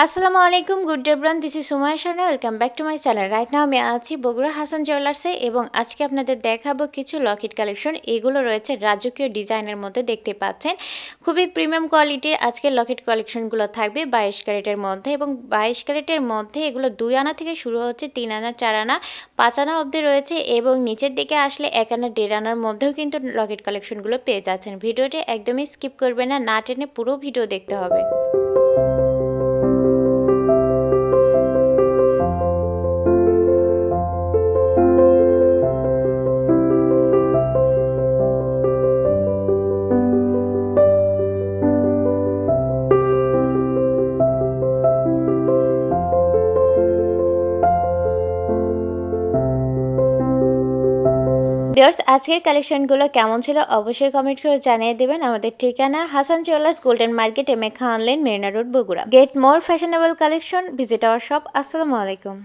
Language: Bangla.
আসসালামু আলাইকুম, গুড ডে ব্রান, this is Sumaiya Sharna. Welcome back to my channel. Right now আমি আছি বগুড়া হাসান জুয়েলার্সে এবং আজকে আপনাদের দেখাবো কিছু লকেট কালেকশন। এগুলো রয়েছে রাজকীয় ডিজাইনের মধ্যে, দেখতে পাচ্ছেন খুবই প্রিমিয়াম কোয়ালিটির আজকে লকেট কালেকশনগুলো থাকবে 22 ক্যারেটের মধ্যে। এবং 22 ক্যারেটের মধ্যে এগুলো 2 আনা থেকে শুরু হচ্ছে, 3 আনা, 4 আনা, 5 আনা অবধি রয়েছে এবং নিচের দিকে আসলে 1 আনা, 1.5 আনার মধ্যেও কিন্তু লকেট কালেকশনগুলো পেয়ে যাচ্ছেন। ভিডিওটি একদমই স্কিপ করবেন না, না টেনে পুরো ভিডিও দেখতে হবে। ভিউয়ার্স, আজকের কালেকশনগুলো কেমন ছিল অবশ্যই কমেন্ট করে জানিয়ে দেবেন। আমাদের ঠিকানা Hasan jewellers, golden market, M A Khan lane, Marina road, Bogura. Get more fashionable collection, visit our shop. আসসালামু আলাইকুম।